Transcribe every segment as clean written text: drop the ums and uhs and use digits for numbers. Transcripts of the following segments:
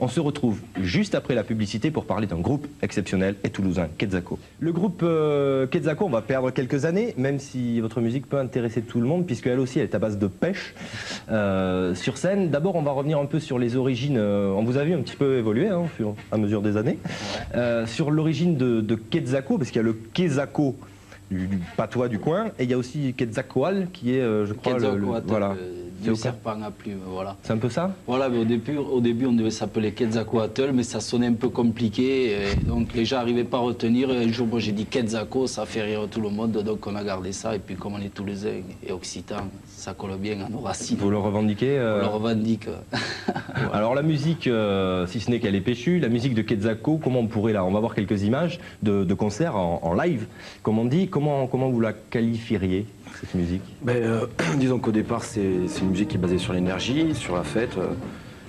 On se retrouve juste après la publicité pour parler d'un groupe exceptionnel et toulousain, Quetzalco. Le groupe Quetzalco, on va perdre quelques années, même si votre musique peut intéresser tout le monde, puisqu'elle aussi elle est à base de pêche sur scène. D'abord, on va revenir un peu sur les origines. On vous a vu un petit peu évoluer au fur et à mesure des années. Sur l'origine de Quetzalco, parce qu'il y a le Quetzalco du patois du coin, et il y a aussi Quetzalcoatl qui est, je crois, voilà. Du serpent à plumes, voilà. C'est un peu ça? Voilà, mais au début on devait s'appeler Quetzalcoatl, mais ça sonnait un peu compliqué, et donc les gens n'arrivaient pas à retenir. Et un jour, moi j'ai dit Quetzalco, ça fait rire tout le monde, donc on a gardé ça. Et puis comme on est toulousain et occitan, ça colle bien à nos racines. Vous le revendiquez On le revendique. Voilà. Alors la musique, si ce n'est qu'elle est péchue, la musique de Quetzalco, comment on pourrait on va voir quelques images de concerts en live, comme on dit, comment vous la qualifieriez, cette musique? Disons qu'au départ, c'est une musique qui est basée sur l'énergie, sur la fête.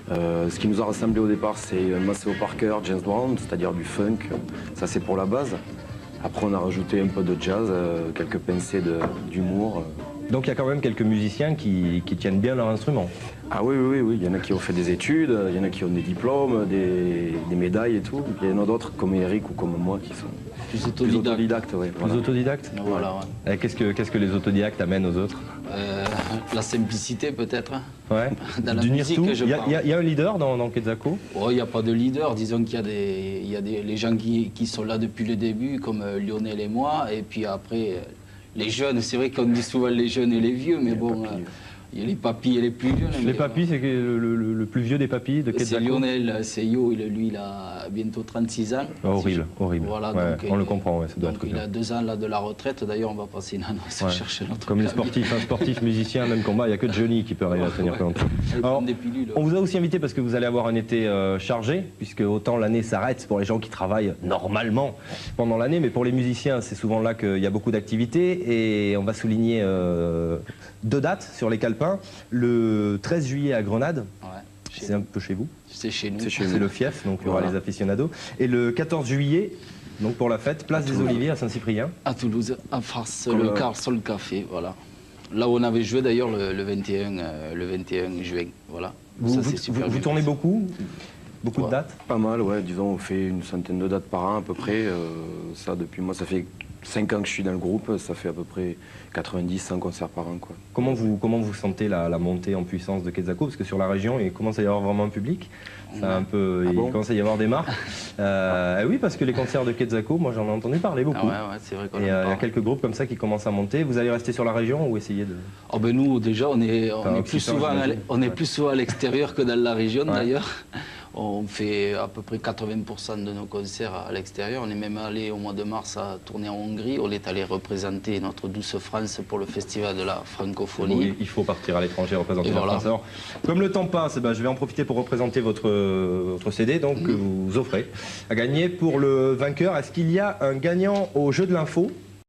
Ce qui nous a rassemblés au départ, c'est Maceo Parker, James Brown, c'est-à-dire du funk. Ça, c'est pour la base. Après, on a rajouté un peu de jazz, quelques pincées d'humour. Donc il y a quand même quelques musiciens qui tiennent bien leur instrument. Ah oui. Il y en a qui ont fait des études, il y en a qui ont des diplômes, des médailles et tout. Il y en a d'autres, comme Eric ou comme moi, qui sont plus autodidactes. Plus autodidactes. Voilà, ouais. Et qu'est-ce que les autodidactes amènent aux autres? La simplicité, peut-être. Ouais. Dans la musique, il y a un leader dans Quetzalco? Oh, il n'y a pas de leader. Disons qu'il y a les gens qui sont là depuis le début, comme Lionel et moi. Et puis après, les jeunes, c'est vrai qu'on dit souvent les jeunes et les vieux, mais bon, il y a les papis et les plus jeunes. Les papis, c'est le plus vieux des papis de Quetzalco? C'est Lionel, c'est Yo, lui il a bientôt 36 ans. Oh, horrible. Voilà, ouais, donc, on le comprend, ouais, ça doit donc être il a 2 ans là de la retraite. D'ailleurs, on va passer une annonce chercher notre comme les sportifs, un sportif musicien, même combat, il n'y a que Johnny qui peut arriver à tenir compte. Alors, on vous a aussi invité parce que vous allez avoir un été chargé, puisque autant l'année s'arrête pour les gens qui travaillent normalement pendant l'année, mais pour les musiciens, c'est souvent là qu'il y a beaucoup d'activités, et on va souligner 2 dates sur les calepins. Le 13 juillet à Grenade, c'est un peu chez vous. C'est chez nous. C'est le fief, donc il y aura les aficionados. Et le 14 juillet, donc pour la fête, place des Oliviers à Saint-Cyprien. À Toulouse, en face, le Carlson Café, voilà. Là où on avait joué d'ailleurs le 21 juin, voilà. Vous tournez beaucoup de dates? Pas mal, ouais. Disons, on fait une centaine de dates par an à peu près. Ça, depuis moi, ça fait 5 ans que je suis dans le groupe, ça fait à peu près 90-100 concerts par an, quoi. Comment vous sentez la montée en puissance de Quetzalco? Parce que sur la région, il commence à y avoir vraiment un public. Il commence à y avoir des marques. Oui, parce que les concerts de Quetzalco, moi j'en ai entendu parler beaucoup. C'est vrai qu'on il y a quelques groupes comme ça qui commencent à monter. Vous allez rester sur la région ou essayer de... Oh ben nous, déjà, on est plus souvent à l'extérieur que dans la région, d'ailleurs. On fait à peu près 80% de nos concerts à l'extérieur. On est même allé au mois de mars à tourner en Hongrie. On est allé représenter notre douce France pour le festival de la francophonie. Oui, il faut partir à l'étranger représenter la France. Alors, comme le temps passe, je vais en profiter pour représenter votre CD donc, que vous offrez à gagner pour le vainqueur. Est-ce qu'il y a un gagnant au jeu de l'info?